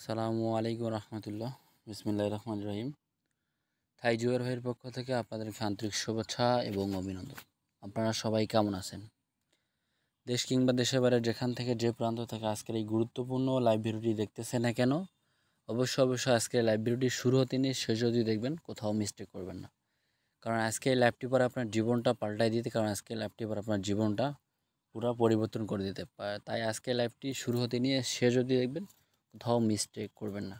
আসসালামু আলাইকুম রহমতুল্লাহ। বিসমিল্লাহির রহমানির রহিম। থাই জুয়ের ভাইয়ের পক্ষ থেকে আপনাদেরকে আন্তরিক শুভেচ্ছা এবং অভিনন্দন। আপনারা সবাই কেমন আছেন? দেশ কিংবা দেশের বাইরে যেখান থেকে যে প্রান্ত থেকে আজকের এই গুরুত্বপূর্ণ লাইভ ভিডিওটি দেখতেছেন না কেন, অবশ্যই আজকের লাইভ ভিডিওটি শুরু হতে নিয়ে শেষ যদি দেখবেন, কোথাও মিস্টেক করবেন না। কারণ আজকে এই লাইভটি পরে আপনার জীবনটা পাল্টাই দিতে, কারণ আজকে লাইভটি পরে আপনার জীবনটা পুরো পরিবর্তন করে দিতে পারে। তাই আজকে লাইভটি শুরু হতে নিয়ে শেষ যদি দেখবেন, কোথাও মিস্টেক করবেন না।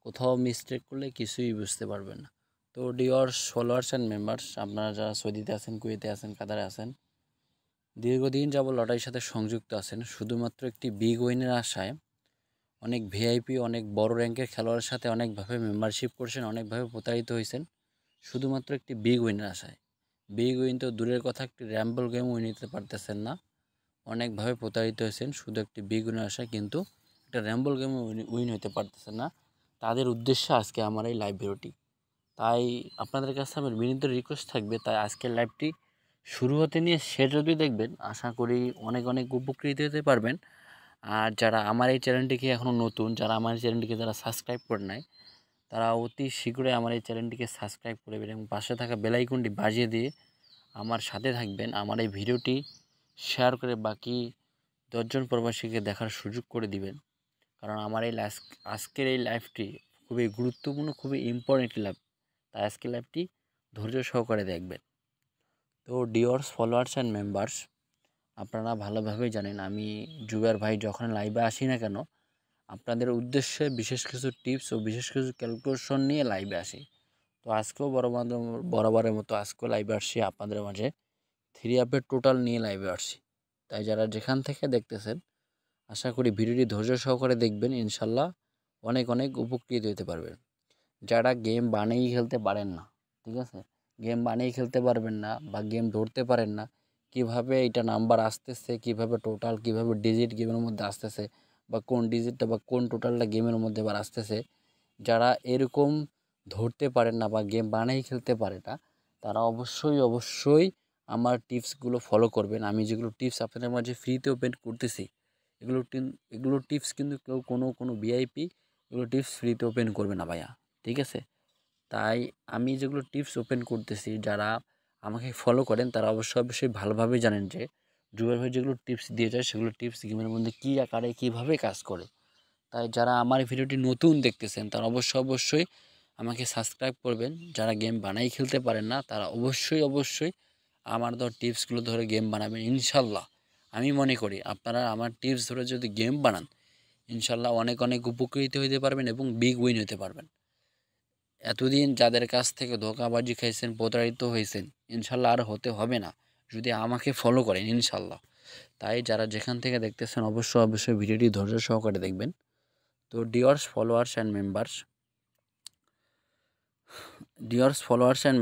কোথাও মিস্টেক করলে কিছুই বুঝতে পারবেন না। তো ডিয়ার ফলোয়ার্স অ্যান্ড মেম্বার্স, আপনারা যারা সৌদিতে আছেন, কুয়েতে আছেন, কাতারে আছেন, দীর্ঘদিন যাবত লটারির সাথে সংযুক্ত আছেন শুধুমাত্র একটি বিগ উইনের আশায়, অনেক ভিআইপি অনেক বড় র্যাঙ্কের খেলোয়াড়ের সাথে অনেকভাবে মেম্বারশিপ করছেন, অনেকভাবে প্রতারিত হয়েছেন শুধুমাত্র একটি বিগ উইনের আশায়। বিগ উইন তো দূরের কথা, একটি র্যাম্বল গেম উইন নিতে পারতেছেন না। অনেকভাবে প্রতারিত হয়েছেন শুধু একটি বিগ উইনের আশায়, কিন্তু একটা র্যাম্বল গেম উইন হতে পারতেছেন না। তাদের উদ্দেশ্যে আজকে আমার এই লাইভ ভিডিওটি। তাই আপনাদের কাছে আমার বিনীত রিকোয়েস্ট থাকবে, তাই আজকের লাইভটি শুরু হতে নিয়ে শেষ যদি দেখবেন, আশা করি অনেক উপকৃত হতে পারবেন। আর যারা আমার এই চ্যানেলটিকে এখনও নতুন, যারা আমার এই চ্যানেলটিকে যারা সাবস্ক্রাইব করে নাই, তারা অতি শীঘ্রই আমার এই চ্যানেলটিকে সাবস্ক্রাইব করবেন এবং পাশে থাকা বেল আইকনটি বাজিয়ে দিয়ে আমার সাথে থাকবেন। আমার এই ভিডিওটি শেয়ার করে বাকি 10 জন প্রবাসীকে দেখার সুযোগ করে দিবেন। কারণ আমার এই আজকের এই লাইভটি খুবই গুরুত্বপূর্ণ, খুবই ইম্পর্টেন্ট লাইভ। তাই আজকের লাইভটি ধৈর্য সহকারে দেখবেন। তো ডিয়ার্স ফলোয়ার্স অ্যান্ড মেম্বার্স, আপনারা ভালোভাবেই জানেন আমি জুবের ভাই যখন লাইভে আসি না কেন, আপনাদের উদ্দেশ্যে বিশেষ কিছু টিপস ও বিশেষ কিছু ক্যালকুলেশন নিয়ে লাইভে আসি। তো আজকেও বরাবরের মতো আজকেও লাইভে আসছি আপনাদের মাঝে 3 অ্যাপের টোটাল নিয়ে লাইভে আসছি। তাই যারা যেখান থেকে দেখতেছেন, আশা করি ভিডিওটি ধৈর্য সহকারে দেখবেন, ইনশাল্লাহ অনেক উপকৃত হতে পারবেন। যারা গেম বানিয়ে খেলতে পারেন না, ঠিক আছে, গেম বানিয়ে খেলতে পারবেন না বা গেম ধরতে পারেন না, কিভাবে এটা নাম্বার আসতেছে, কিভাবে টোটাল, কিভাবে ডিজিট গেমের মধ্যে আসতেছে, বা কোন ডিজিটটা বা কোন টোটালটা গেমের মধ্যে আবার আসতেছে, যারা এরকম ধরতে পারেন না বা গেম বানিয়ে খেলতে পারে না, তারা অবশ্যই আমার টিপসগুলো ফলো করবেন। আমি যেগুলো টিপস আপনাদের মাঝে ফ্রিতে ওপেন করতেছি, এগুলো টিপস কিন্তু কেউ কোনো ভিআইপি এগুলো টিপস ফ্রিতে ওপেন করবে না ভাইয়া, ঠিক আছে? তাই আমি যেগুলো টিপস ওপেন করতেছি, যারা আমাকে ফলো করেন তারা অবশ্যই ভালোভাবে জানেন যে জুবের ভাই যেগুলো টিপস দিয়ে যায় সেগুলো টিপস গেমের মধ্যে কী আকারে কীভাবে কাজ করে। তাই যারা আমার ভিডিওটি নতুন দেখতেছেন তারা অবশ্যই আমাকে সাবস্ক্রাইব করবেন। যারা গেম বানাই খেলতে পারেন না তারা অবশ্যই আমার টিপসগুলো ধরে গেম বানাবেন ইনশাল্লাহ। আমি মনে করি আপনারা আমার টিপস ধরে যদি গেম বানান, ইনশাল্লাহ অনেক উপকৃত হতে পারবেন এবং বিগ উইন হতে পারবেন। এতদিন যাদের কাছ থেকে ধোঁকাবাজি খাইছেন, প্রতারিত হয়েছেন, ইনশাল্লাহ আর হতে হবে না যদি আমাকে ফলো করেন ইনশাল্লাহ। তাই যারা যেখান থেকে দেখতেছেন অবশ্যই ভিডিওটি ধৈর্য সহকারে দেখবেন। তো ডিয়ার্স ফলোয়ার্স অ্যান্ড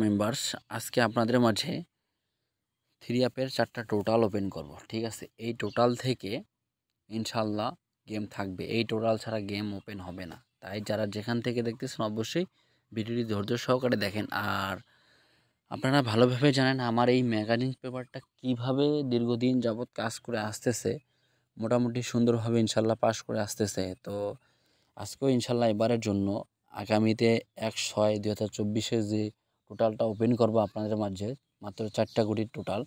মেম্বার্স, আজকে আপনাদের মাঝে 3 অ্যাপের 4টা টোটাল ওপেন করব, ঠিক আছে? এই টোটাল থেকে ইনশাল্লাহ গেম থাকবে, এই টোটাল ছাড়া গেম ওপেন হবে না। তাই যারা যেখান থেকে দেখতেছেন অবশ্যই ভিডিওটি ধৈর্য সহকারে দেখেন। আর আপনারা ভালোভাবে জানেন আমার এই ম্যাগাজিন পেপারটা কিভাবে দীর্ঘদিন যাবৎ কাজ করে আসতেছে, মোটামুটি সুন্দরভাবে ইনশাল্লাহ পাস করে আসতেছে। তো আজকেও ইনশাল্লাহ এবারের জন্য আগামীতে 1/6/2024 যে টোটালটা ওপেন করব আপনাদের মাঝে, মাত্র 4টা গুটির টোটাল,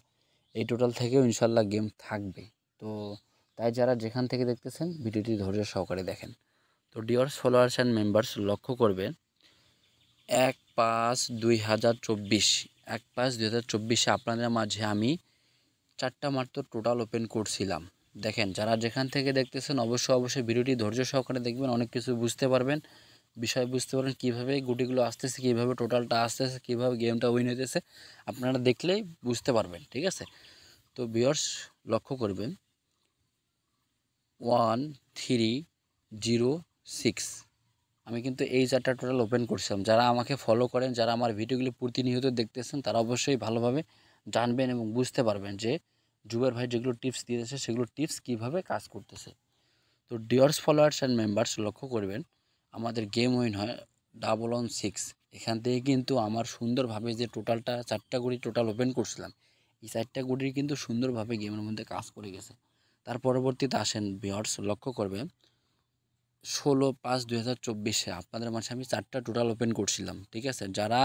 এই টোটাল থেকেও ইনশাল্লাহ গেম থাকবে। তো তাই যারা যেখান থেকে দেখতেছেন ভিডিওটি ধৈর্য সহকারে দেখেন। তো ডিয়ার্স ফলোয়ার্স অ্যান্ড মেম্বার্স, লক্ষ্য করবেন 1/5/2024 1/5/2024 আপনাদের মাঝে আমি 4টা মাত্র টোটাল ওপেন করছিলাম। দেখেন যারা যেখান থেকে দেখতেছেন অবশ্যই ভিডিওটি ধৈর্য সহকারে দেখবেন, অনেক কিছু বুঝতে পারবেন, বিষয় বুঝতে পারবেন, কীভাবে গুটিগুলো আসতেছে, কীভাবে টোটালটা আসতেছে, কীভাবে গেমটা উইন হইতেছে, আপনারা দেখলেই বুঝতে পারবেন, ঠিক আছে? তো ভিউয়ার্স লক্ষ্য করবেন 1306 আমি কিন্তু এই 4টা টোটাল ওপেন করছিলাম। যারা আমাকে ফলো করেন, যারা আমার ভিডিওগুলি প্রতিনিয়ত দেখতেছেন, তারা অবশ্যই ভালোভাবে জানবেন এবং বুঝতে পারবেন যে জুবের ভাই যেগুলো টিপস দিয়েছে সেগুলো টিপস কীভাবে কাজ করতেছে। তো ডিয়ার্স ফলোয়ার্স অ্যান্ড মেম্বার্স, লক্ষ্য করবেন আমাদের গেম উইন হয় 116। এখান থেকে কিন্তু আমার সুন্দরভাবে যে টোটালটা 4টা গুটি টোটাল ওপেন করছিলাম, এই 4টা গুটির কিন্তু সুন্দরভাবে গেমের মধ্যে কাজ করে গেছে। তার পরবর্তীতে আসেন ভিউয়ার্স, লক্ষ্য করবেন 16/5/2024 আপনাদের মাঝে আমি 4টা টোটাল ওপেন করছিলাম, ঠিক আছে। যারা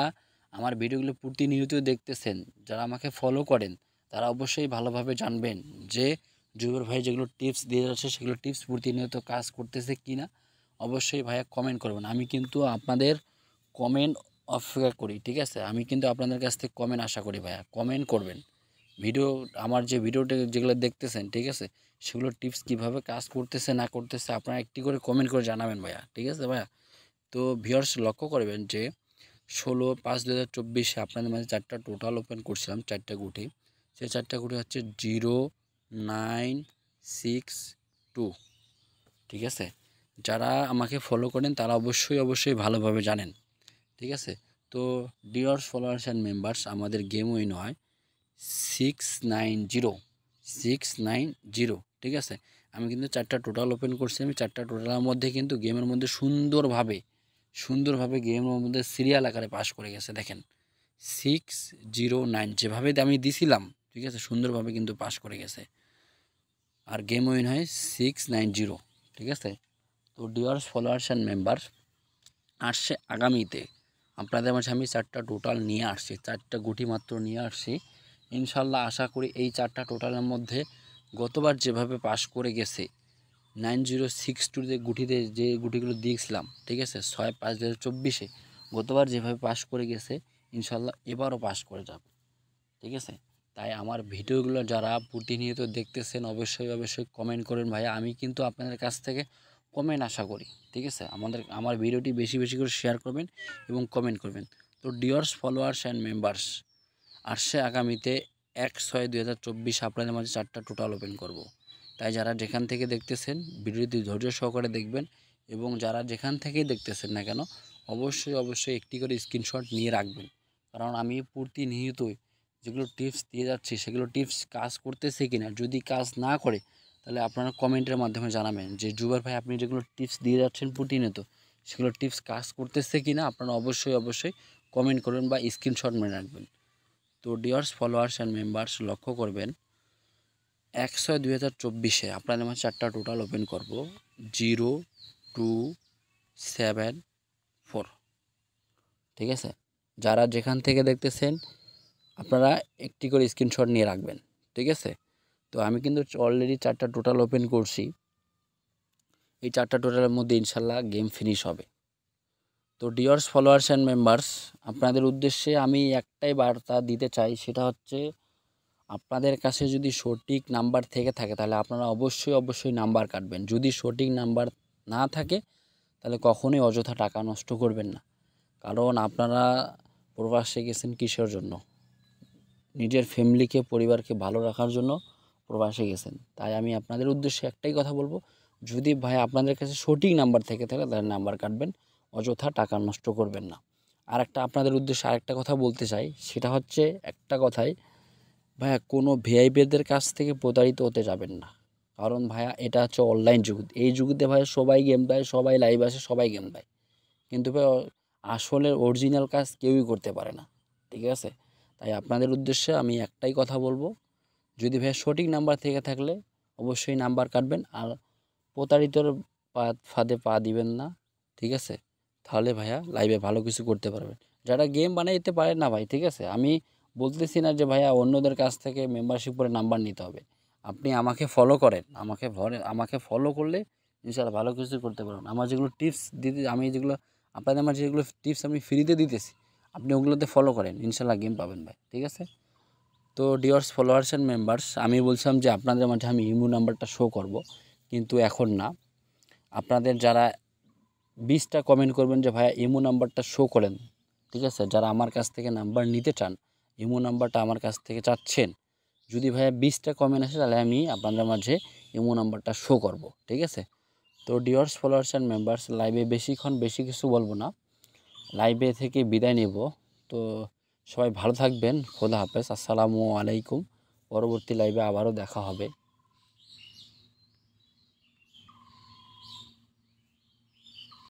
আমার ভিডিওগুলো প্রতিনিয়ত দেখতেছেন, যারা আমাকে ফলো করেন, তারা অবশ্যই ভালোভাবে জানবেন যে জুবের ভাই যেগুলো টিপস দিয়ে যাচ্ছে সেগুলো টিপস প্রতিনিয়ত কাজ করতেছে কি না। অবশ্যই ভাইয়া কমেন্ট করবেন। আমি কিন্তু আপনাদের কমেন্ট অপেক্ষা করি, ঠিক আছে। আমি কিন্তু আপনাদের কাছ থেকে কমেন্ট আশা করি ভাইয়া, কমেন্ট করবেন। ভিডিও আমার যে ভিডিওটা যেগুলো দেখতেছেন, ঠিক আছে, সেগুলো টিপস কিভাবে কাজ করতেছে না করতেছে আপনারা একটি করে কমেন্ট করে জানাবেন ভাইয়া, ঠিক আছে ভাইয়া। তো ভিউয়ার্স লক্ষ্য করবেন যে 16/5/2024 আপনাদের মাঝে 4টা টোটাল ওপেন করছিলাম, 4টা গুটি। সেই 4টা গুটি হচ্ছে 0962, ঠিক আছে। যারা আমাকে ফলো করেন তারা অবশ্যই ভালোভাবে জানেন, ঠিক আছে। তো ডিয়ার ফলোয়ার্স অ্যান্ড মেম্বার্স, আমাদের গেম উইন হয় 690, ঠিক আছে। আমি কিন্তু 4টা টোটাল ওপেন করছি। আমি 4টা টোটালের মধ্যে কিন্তু গেমের মধ্যে সুন্দরভাবে গেমের মধ্যে সিরিয়াল আকারে পাস করে গেছে। দেখেন 609 যেভাবে আমি দিছিলাম, ঠিক আছে, সুন্দরভাবে কিন্তু পাস করে গেছে। আর গেম উইন হয় 690, ঠিক আছে। তো ডিয়ার ফলোয়ার্স অ্যান্ড মেম্বার, আসছে আগামীতে আপনাদের মাঝে আমি 4টা টোটাল নিয়ে আসছি, 4টা গুটি মাত্র নিয়ে আসছি। ইনশাল্লাহ আশা করি এই 4টা টোটালের মধ্যে গতবার যেভাবে পাস করে গেছে 9062 যে গুটিগুলো দিয়েছিলাম, ঠিক আছে, 6/5/2024 গতবার যেভাবে পাস করে গেছে ইনশাল্লাহ এবারও পাস করে যাবে, ঠিক আছে। তাই আমার ভিডিওগুলো যারা প্রতিনিয়ত দেখতেছেন অবশ্যই কমেন্ট করেন ভাইয়া। আমি কিন্তু আপনাদের কাছ থেকে কমেন্ট আশা করি, ঠিক আছে। আমার ভিডিওটি বেশি করে শেয়ার করবেন এবং কমেন্ট করবেন। তো ডিয়ার্স ফলোয়ার্স অ্যান্ড মেম্বার্স, আসছে আগামীতে 1/6/2024 আপনাদের মাঝে 4টা টোটাল ওপেন করব। তাই যারা যেখান থেকে দেখতেছেন ভিডিওটি ধৈর্য সহকারে দেখবেন, এবং যারা যেখান থেকেই দেখতেছেন না কেন অবশ্যই একটি করে স্ক্রিনশট নিয়ে রাখবেন। কারণ আমি প্রতিনিয়তই যেগুলো টিপস দিয়ে যাচ্ছি সেগুলো টিপস কাজ করতেছে কিনা। যদি কাজ না করে তাহলে আপনারা কমেন্টের মাধ্যমে জানাবেন যে জুবার ভাই আপনি যেগুলো টিপস দিয়ে যাচ্ছেন প্রতিনিয়ত সেগুলো টিপস কাজ করতেছে কিনা। আপনারা অবশ্যই কমেন্ট করবেন বা স্ক্রিনশট মেরে রাখবেন। তো ডিয়ার্স ফলোয়ার্স অ্যান্ড মেম্বার্স লক্ষ্য করবেন 1/6/2024 আপনাদের মাঝে 4টা টোটাল ওপেন করব 0274, ঠিক আছে। যারা যেখান থেকে দেখতেছেন আপনারা একটি করে স্ক্রিনশট নিয়ে রাখবেন, ঠিক আছে। তো আমি কিন্তু অলরেডি 4টা টোটাল ওপেন করছি। এই 4টা টোটালের মধ্যে ইনশাল্লাহ গেম ফিনিশ হবে। তো ডিয়ার্স ফলোয়ার্স অ্যান্ড মেম্বার্স, আপনাদের উদ্দেশ্যে আমি একটাই বার্তা দিতে চাই, সেটা হচ্ছে আপনাদের কাছে যদি সঠিক নাম্বার থেকে থাকে তাহলে আপনারা অবশ্যই নাম্বার কাটবেন। যদি সঠিক নাম্বার না থাকে তাহলে কখনোই অযথা টাকা নষ্ট করবেন না। কারণ আপনারা প্রবাসে গেছেন কিসের জন্য? নিজের ফ্যামিলিকে, পরিবারকে ভালো রাখার জন্য প্রবাসে গেছেন। তাই আমি আপনাদের উদ্দেশ্যে একটাই কথা বলবো, যদি ভাই আপনাদের কাছে সঠিক নাম্বার থেকে থাকে তাহলে নাম্বার কাটবেন, অযথা টাকা নষ্ট করবেন না। আপনাদের উদ্দেশ্যে আরেকটা কথা বলতে চাই, সেটা হচ্ছে একটা কথাই, ভাইয়া কোনো ভিআইপিদের কাছ থেকে প্রতারিত হতে যাবেন না। কারণ ভাইয়া এটা হচ্ছে অনলাইন যুগ। এই যুগতে ভাই সবাই গেম দেয়, সবাই লাইভ আসে, সবাই গেম দেয়, কিন্তু ভাই আসলে অরিজিনাল কাজ কেউই করতে পারে না, ঠিক আছে। তাই আপনাদের উদ্দেশ্যে আমি একটাই কথা বলবো, যদি ভাইয়া সঠিক নাম্বার থেকে থাকলে অবশ্যই নাম্বার কাটবেন, আর প্রতারিতর ফাঁদে পা দিবেন না, ঠিক আছে। তাহলে ভাইয়া লাইভে ভালো কিছু করতে পারবেন। যারা গেম বানাইতে পারেন না ভাই, ঠিক আছে, আমি বলতেছি না যে ভাইয়া অন্যদের কাছ থেকে মেম্বারশিপ করে নাম্বার নিতে হবে। আপনি আমাকে ফলো করেন, আমাকে ফলো করলে ইনশাআল্লাহ ভালো কিছু করতে পারবেন। আমার যেগুলো টিপস দিতে, আমি যেগুলো আপনাদের মাঝে যেগুলো টিপস আমি ফ্রিতে দিতেছি, আপনি ওগুলোতে ফলো করেন, ইনশাআল্লাহ গেম পাবেন ভাই, ঠিক আছে। তো ডিয়ার্স ফলোয়ার্স অ্যান্ড মেম্বার্স, আমি বলছিলাম যে আপনাদের মাঝে আমি ইমো নাম্বারটা শো করব, কিন্তু এখন না। আপনাদের যারা 20টা কমেন্ট করবেন যে ভাইয়া ইমো নাম্বারটা শো করেন, ঠিক আছে, যারা আমার কাছ থেকে নাম্বার নিতে চান, ইমো নাম্বারটা আমার কাছ থেকে চাচ্ছেন, যদি ভাইয়া 20টা কমেন্ট আসে তাহলে আমি আপনাদের মাঝে ইমো নাম্বারটা শো করব, ঠিক আছে। তো ডিয়ার্স ফলোয়ার্স অ্যান্ড মেম্বার্স, লাইভে বেশি কিছু বলবো না, লাইভে থেকে বিদায় নেব। তো সবাই ভালো থাকবেন, খোদা হাফেজ, আসসালামু আলাইকুম। পরবর্তী লাইভে আবারও দেখা হবে।